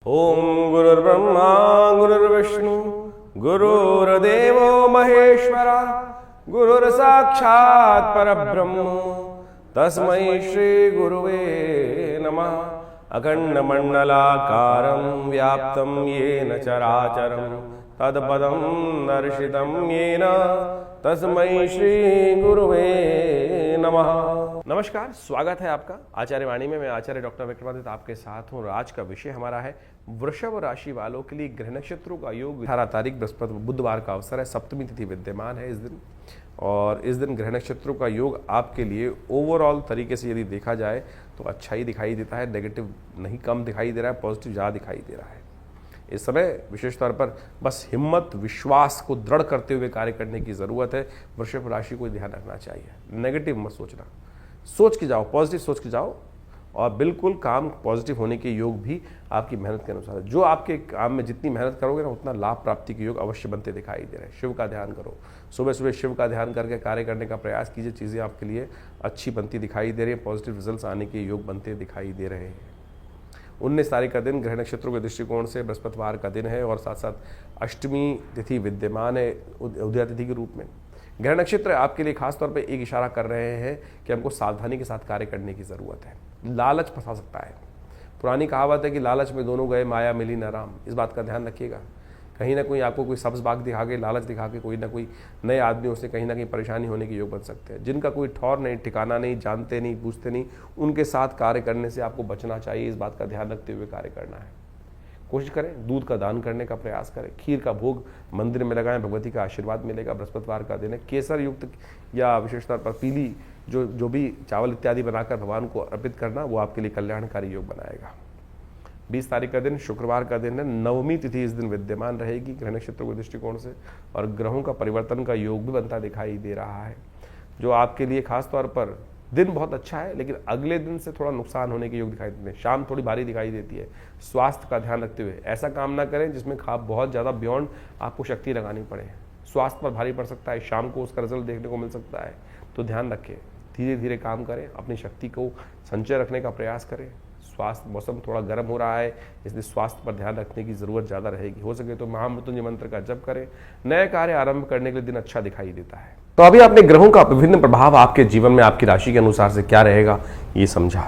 ओम गुरुर्ब्रह्मा गुरुर्विष्णु गुरुर्देवो महेश्वरा गुरुर्साक्षात् परब्रह्म तस्मै श्री गुरुवे नमः। अखंडमंडलाकारं व्याप्तं येन चराचरं तत्पदं दर्शितं येन तस्मै श्री गुरुवे नमः। नमस्कार, स्वागत है आपका आचार्य वाणी में। मैं आचार्य डॉक्टर विक्रमादित्य आपके साथ हूँ। आज का विषय हमारा है वृषभ राशि वालों के लिए ग्रह नक्षत्रों का योग। 18 तारीख बृहस्पति बुधवार का अवसर है, सप्तमी तिथि विद्यमान है इस दिन, और इस दिन ग्रह नक्षत्रों का योग आपके लिए ओवरऑल तरीके से यदि देखा जाए तो अच्छा ही दिखाई देता है। नेगेटिव नहीं कम दिखाई दे रहा है, पॉजिटिव ज़्यादा दिखाई दे रहा है। इस समय विशेष तौर पर बस हिम्मत विश्वास को दृढ़ करते हुए कार्य करने की ज़रूरत है। वृषभ राशि को ध्यान रखना चाहिए, नेगेटिव मत सोचना, सोच के जाओ, पॉजिटिव सोच के जाओ, और बिल्कुल काम पॉजिटिव होने के योग भी आपकी मेहनत के अनुसार है। जो आपके काम में जितनी मेहनत करोगे ना उतना लाभ प्राप्ति के योग अवश्य बनते दिखाई दे रहे हैं। शिव का ध्यान करो, सुबह सुबह शिव का ध्यान करके कार्य करने का प्रयास कीजिए, चीज़ें आपके लिए अच्छी बनती दिखाई दे रही है, पॉजिटिव रिजल्ट्स आने के योग बनते दिखाई दे रहे हैं। 19 तारीख का दिन ग्रह नक्षत्रों के दृष्टिकोण से बृहस्पतिवार का दिन है, और साथ साथ अष्टमी तिथि विद्यमान है उदया तिथि के रूप में। ग्रह नक्षत्र आपके लिए खास तौर पे एक इशारा कर रहे हैं कि हमको सावधानी के साथ कार्य करने की ज़रूरत है। लालच फंसा सकता है। पुरानी कहावत है कि लालच में दोनों गए, माया मिली न राम। इस बात का ध्यान रखिएगा। कहीं ना कहीं आपको कोई सब्ज बाग दिखा के, लालच दिखा के कोई ना कोई नए आदमियों से कहीं ना कहीं परेशानी होने के योग बन सकते हैं। जिनका कोई ठौर नहीं, ठिकाना नहीं, जानते नहीं, पूछते नहीं, उनके साथ कार्य करने से आपको बचना चाहिए। इस बात का ध्यान रखते हुए कार्य करना है। कोशिश करें दूध का दान करने का प्रयास करें, खीर का भोग मंदिर में लगाएं, भगवती का आशीर्वाद मिलेगा। बृहस्पतिवार का दिन है। केसर युक्त या विशेष तौर पर पीली जो भी चावल इत्यादि बनाकर भगवान को अर्पित करना, वो आपके लिए कल्याणकारी योग बनाएगा। 20 तारीख का दिन शुक्रवार का दिन है। नवमी तिथि इस दिन विद्यमान रहेगी ग्रह नक्षत्रों के दृष्टिकोण से, और ग्रहों का परिवर्तन का योग भी बनता दिखाई दे रहा है, जो आपके लिए खास तौर पर दिन बहुत अच्छा है, लेकिन अगले दिन से थोड़ा नुकसान होने के योग दिखाई देते हैं। शाम थोड़ी भारी दिखाई देती है। स्वास्थ्य का ध्यान रखते हुए ऐसा काम ना करें जिसमें बहुत ज़्यादा बियॉन्ड आपको शक्ति लगानी पड़े। स्वास्थ्य पर भारी पड़ सकता है, शाम को उसका रिजल्ट देखने को मिल सकता है, तो ध्यान रखें। धीरे धीरे काम करें, अपनी शक्ति को संचय रखने का प्रयास करें। स्वास्थ्य, मौसम थोड़ा गर्म हो रहा है, इसलिए स्वास्थ्य पर ध्यान रखने की जरूरत ज़्यादा रहेगी। हो सके तो महामृत्युंजय मंत्र का जप करें। नए कार्य आरंभ करने के लिए दिन अच्छा दिखाई देता है। तो अभी आपने ग्रहों का विभिन्न प्रभाव आपके जीवन में आपकी राशि के अनुसार से क्या रहेगा ये समझा।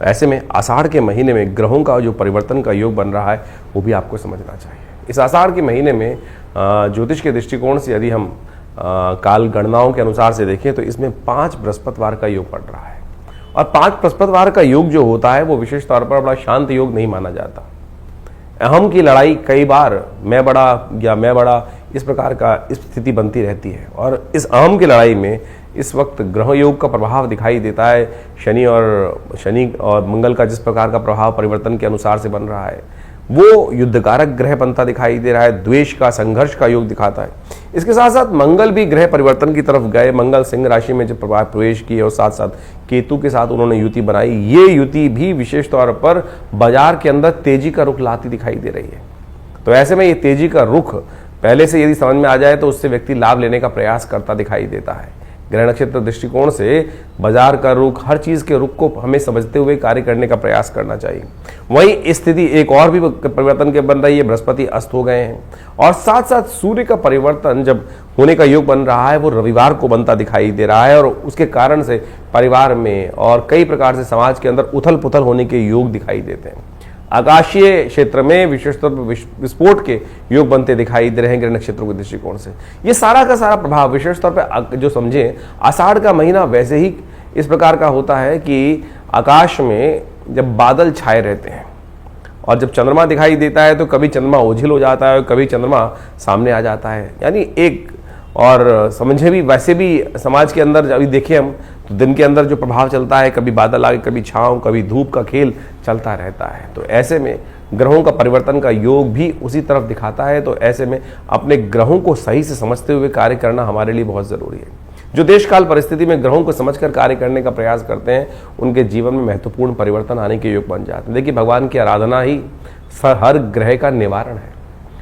ऐसे में आषाढ़ के महीने में ग्रहों का जो परिवर्तन का योग बन रहा है वो भी आपको समझना चाहिए। इस आषाढ़ के महीने में ज्योतिष के दृष्टिकोण से यदि हम काल गणनाओं के अनुसार से देखें तो इसमें 5 बृहस्पतिवार का योग पड़ रहा है, और 5 बृहस्पतिवार का योग जो होता है वो विशेष तौर पर बड़ा शांत योग नहीं माना जाता। अहम की लड़ाई कई बार मैं बड़ा या मैं बड़ा इस प्रकार का स्थिति बनती रहती है, और इस अहम की लड़ाई में इस वक्त ग्रह योग का प्रभाव दिखाई देता है। शनि और मंगल का जिस प्रकार का प्रभाव परिवर्तन के अनुसार से बन रहा है वो युद्धकारक ग्रह बनता दिखाई दे रहा है। द्वेष का, संघर्ष का योग दिखाता है। इसके साथ साथ मंगल भी ग्रह परिवर्तन की तरफ गए। मंगल सिंह राशि में जब प्रवेश किए और साथ साथ केतु के साथ उन्होंने युति बनाई। ये युति भी विशेष तौर पर बाजार के अंदर तेजी का रुख लाती दिखाई दे रही है। तो ऐसे में ये तेजी का रुख पहले से यदि समझ में आ जाए तो उससे व्यक्ति लाभ लेने का प्रयास करता दिखाई देता है। ग्रह नक्षत्र दृष्टिकोण से बाजार का रुख, हर चीज के रुख को हमें समझते हुए कार्य करने का प्रयास करना चाहिए। वहीं स्थिति एक और भी परिवर्तन के बन रही है। बृहस्पति अस्त हो गए हैं, और साथ साथ सूर्य का परिवर्तन जब होने का योग बन रहा है वो रविवार को बनता दिखाई दे रहा है, और उसके कारण से परिवार में और कई प्रकार से समाज के अंदर उथल पुथल होने के योग दिखाई देते हैं। आकाशीय क्षेत्र में विशेष तौर पर विस्फोट के योग बनते दिखाई दे रहे हैं ग्रह नक्षत्रों के दृष्टिकोण से। ये सारा का सारा प्रभाव विशेष तौर पर जो समझें, आषाढ़ का महीना वैसे ही इस प्रकार का होता है कि आकाश में जब बादल छाए रहते हैं और जब चंद्रमा दिखाई देता है तो कभी चंद्रमा ओझिल हो जाता है और कभी चंद्रमा सामने आ जाता है। यानी एक और समझे भी वैसे भी समाज के अंदर अभी देखें हम तो दिन के अंदर जो प्रभाव चलता है, कभी बादल आगे, कभी छांव, कभी धूप का खेल चलता रहता है। तो ऐसे में ग्रहों का परिवर्तन का योग भी उसी तरफ दिखाता है। तो ऐसे में अपने ग्रहों को सही से समझते हुए कार्य करना हमारे लिए बहुत ज़रूरी है। जो देश काल परिस्थिति में ग्रहों को समझकर कार्य करने का प्रयास करते हैं उनके जीवन में महत्वपूर्ण परिवर्तन आने के योग बन जाते हैं। देखिए, भगवान की आराधना ही हर ग्रह का निवारण है।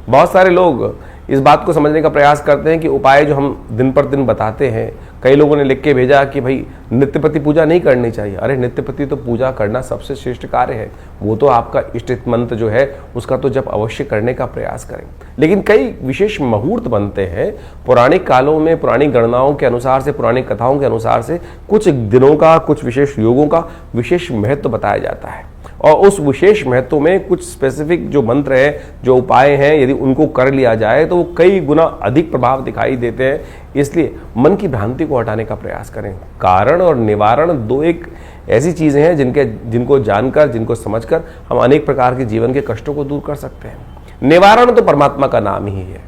बहुत सारे लोग इस बात को समझने का प्रयास करते हैं कि उपाय जो हम दिन पर दिन बताते हैं, कई लोगों ने लिख के भेजा कि भाई नित्यपति पूजा नहीं करनी चाहिए। अरे नित्यपति तो पूजा करना सबसे श्रेष्ठ कार्य है, वो तो आपका इष्ट मंत्र जो है उसका तो जब अवश्य करने का प्रयास करें। लेकिन कई विशेष मुहूर्त बनते हैं पौराणिक कालों में, पुरानी गणनाओं के अनुसार से, पुरानी कथाओं के अनुसार से कुछ दिनों का, कुछ विशेष योगों का विशेष महत्व बताया जाता है और उस विशेष महत्व में कुछ स्पेसिफिक जो मंत्र है, जो उपाय हैं, यदि उनको कर लिया जाए तो वो कई गुना अधिक प्रभाव दिखाई देते हैं। इसलिए मन की भ्रांति को हटाने का प्रयास करें। कारण और निवारण दो एक ऐसी चीजें हैं जिनको जानकर, जिनको समझकर हम अनेक प्रकार के जीवन के कष्टों को दूर कर सकते हैं। निवारण तो परमात्मा का नाम ही है।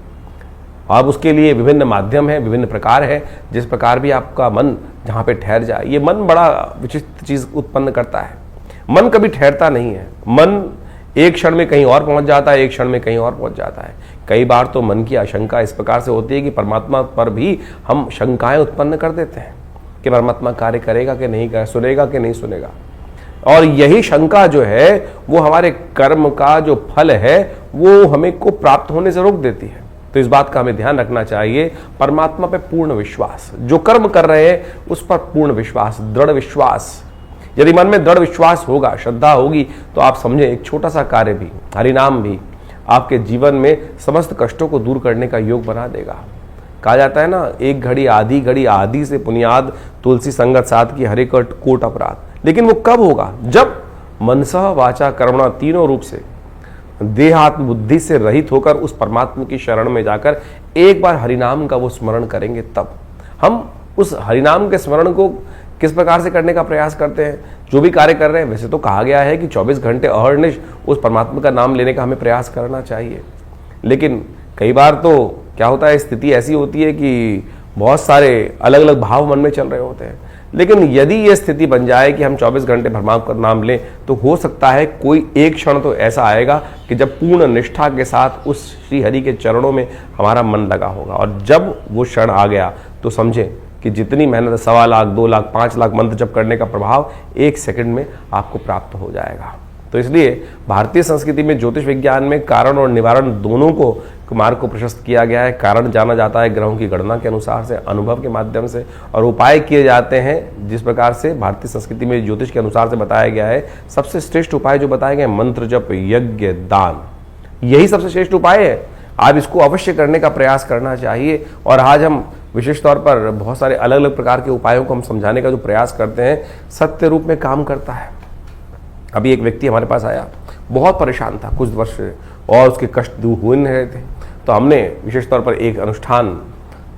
अब उसके लिए विभिन्न माध्यम है, विभिन्न प्रकार है। जिस प्रकार भी आपका मन जहाँ पे ठहर जाए, ये मन बड़ा विचित्र चीज उत्पन्न करता है। मन कभी ठहरता नहीं है। मन एक क्षण में कहीं और पहुंच जाता है, एक क्षण में कहीं और पहुंच जाता है। कई बार तो मन की आशंका इस प्रकार से होती है कि परमात्मा पर भी हम शंकाएं उत्पन्न कर देते हैं कि परमात्मा कार्य करेगा कि नहीं करेगा, सुनेगा कि नहीं सुनेगा। और यही शंका जो है वो हमारे कर्म का जो फल है वो हमें को प्राप्त होने से रोक देती है। तो इस बात का हमें ध्यान रखना चाहिए। परमात्मा पे पूर्ण विश्वास, जो कर्म कर रहे हैं उस पर पूर्ण विश्वास, दृढ़ विश्वास। यदि मन में दृढ़ विश्वास होगा, श्रद्धा होगी, तो आप समझे एक छोटा सा कार्य भी, हरिनाम भी आपके जीवन में समस्त कष्टों को दूर करने का योग बना देगा। कहा जाता है ना, एक घड़ी आदि से पुनियाद, तुलसी संगत साथ की हरे कोट अपराध। लेकिन वो कब होगा? जब मनसा वाचा कर्मणा तीनों रूप से देहात्म बुद्धि से रहित होकर उस परमात्मा की शरण में जाकर एक बार हरिनाम का वो स्मरण करेंगे। तब हम उस हरिनाम के स्मरण को किस प्रकार से करने का प्रयास करते हैं, जो भी कार्य कर रहे हैं। वैसे तो कहा गया है कि 24 घंटे अहर्निश उस परमात्मा का नाम लेने का हमें प्रयास करना चाहिए। लेकिन कई बार तो क्या होता है, स्थिति ऐसी होती है कि बहुत सारे अलग अलग भाव मन में चल रहे होते हैं। लेकिन यदि ये स्थिति बन जाए कि हम 24 घंटे परमात्मा का नाम लें, तो हो सकता है कोई एक क्षण तो ऐसा आएगा कि जब पूर्ण निष्ठा के साथ उस श्री हरि के चरणों में हमारा मन लगा होगा। और जब वो क्षण आ गया तो समझें कि जितनी मेहनत 1.25 लाख, 2 लाख, 5 लाख मंत्र जप करने का प्रभाव एक सेकंड में आपको प्राप्त हो जाएगा। तो इसलिए भारतीय संस्कृति में ज्योतिष विज्ञान में कारण और निवारण दोनों को मार्ग को प्रशस्त किया गया है। कारण जाना जाता है ग्रहों की गणना के अनुसार से, अनुभव के माध्यम से, और उपाय किए जाते हैं जिस प्रकार से भारतीय संस्कृति में ज्योतिष के अनुसार से बताया गया है। सबसे श्रेष्ठ उपाय जो बताए गए, मंत्र जप, यज्ञ, दान, यही सबसे श्रेष्ठ उपाय है। आप इसको अवश्य करने का प्रयास करना चाहिए। और आज हम विशेष तौर पर बहुत सारे अलग अलग प्रकार के उपायों को हम समझाने का जो प्रयास करते हैं, सत्य रूप में काम करता है। अभी एक व्यक्ति हमारे पास आया, बहुत परेशान था कुछ वर्ष से, और उसके कष्ट दूर हो नहीं रहे थे। तो हमने विशेष तौर पर एक अनुष्ठान,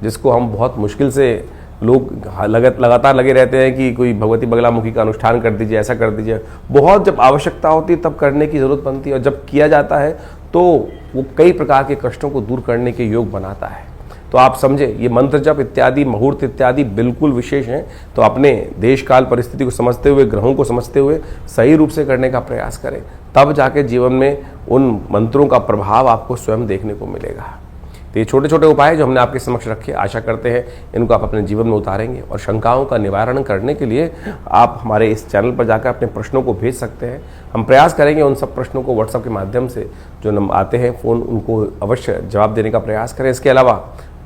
जिसको हम बहुत मुश्किल से, लोग लगातार लगे रहते हैं कि कोई भगवती बगलामुखी का अनुष्ठान कर दीजिए, ऐसा कर दीजिए। बहुत जब आवश्यकता होती है तब करने की जरूरत बनती है, और जब किया जाता है तो वो कई प्रकार के कष्टों को दूर करने के योग बनाता है। तो आप समझे, ये मंत्र जप इत्यादि, मुहूर्त इत्यादि बिल्कुल विशेष हैं। तो अपने देश काल परिस्थिति को समझते हुए, ग्रहों को समझते हुए सही रूप से करने का प्रयास करें, तब जाके जीवन में उन मंत्रों का प्रभाव आपको स्वयं देखने को मिलेगा। तो ये छोटे छोटे उपाय जो हमने आपके समक्ष रखे, आशा करते हैं इनको आप अपने जीवन में उतारेंगे। और शंकाओं का निवारण करने के लिए आप हमारे इस चैनल पर जाकर अपने प्रश्नों को भेज सकते हैं। हम प्रयास करेंगे उन सब प्रश्नों को व्हाट्सएप के माध्यम से जो नंबर आते हैं फ़ोन, उनको अवश्य जवाब देने का प्रयास करें। इसके अलावा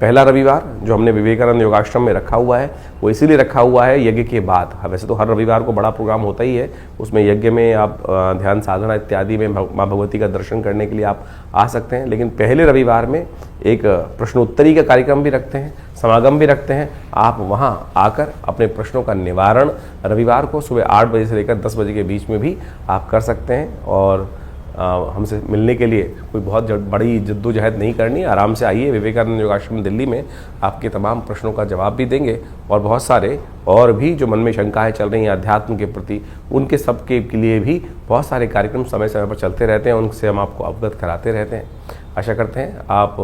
पहला रविवार जो हमने विवेकानंद योगाश्रम में रखा हुआ है, वो इसीलिए रखा हुआ है यज्ञ के बाद। वैसे तो हर रविवार को बड़ा प्रोग्राम होता ही है, उसमें यज्ञ में आप ध्यान साधना इत्यादि में माँ भगवती का दर्शन करने के लिए आप आ सकते हैं। लेकिन पहले रविवार में एक प्रश्नोत्तरी का कार्यक्रम भी रखते हैं, समागम भी रखते हैं। आप वहाँ आकर अपने प्रश्नों का निवारण रविवार को सुबह 8 बजे से लेकर 10 बजे के बीच में भी आप कर सकते हैं। और हमसे मिलने के लिए कोई बहुत बड़ी जद्दोजहद नहीं करनी, आराम से आइए। विवेकानंद योगाश्रम दिल्ली में आपके तमाम प्रश्नों का जवाब भी देंगे, और बहुत सारे और भी जो मन में शंकाएं चल रही हैं अध्यात्म के प्रति, उनके सबके लिए भी बहुत सारे कार्यक्रम समय समय पर चलते रहते हैं, उनसे हम आपको अवगत कराते रहते हैं। आशा करते हैं आप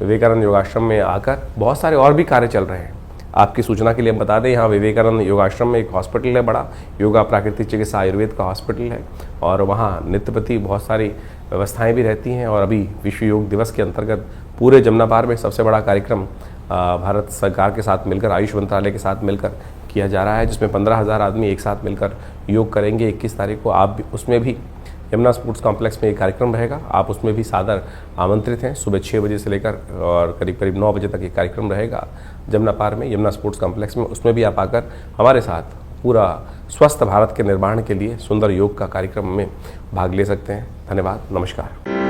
विवेकानंद योगाश्रम में आकर, बहुत सारे और भी कार्य चल रहे हैं। आपकी सूचना के लिए हम बता दें, यहाँ विवेकानंद योगाश्रम में एक हॉस्पिटल है बड़ा, योगा प्राकृतिक चिकित्सा आयुर्वेद का हॉस्पिटल है, और वहाँ नित्यप्रति बहुत सारी व्यवस्थाएं भी रहती हैं। और अभी विश्व योग दिवस के अंतर्गत पूरे जमुना पार में सबसे बड़ा कार्यक्रम भारत सरकार के साथ मिलकर, आयुष मंत्रालय के साथ मिलकर किया जा रहा है, जिसमें 15,000 आदमी एक साथ मिलकर योग करेंगे 21 तारीख को। आप भी उसमें भी यमुना स्पोर्ट्स कॉम्प्लेक्स में एक कार्यक्रम रहेगा, आप उसमें भी सादर आमंत्रित हैं। सुबह 6 बजे से लेकर और करीब करीब 9 बजे तक ये कार्यक्रम रहेगा जमुना पार में, यमुना स्पोर्ट्स कॉम्प्लेक्स में। उसमें भी आप आकर हमारे साथ पूरा स्वस्थ भारत के निर्माण के लिए सुंदर योग का कार्यक्रम में भाग ले सकते हैं। धन्यवाद, नमस्कार।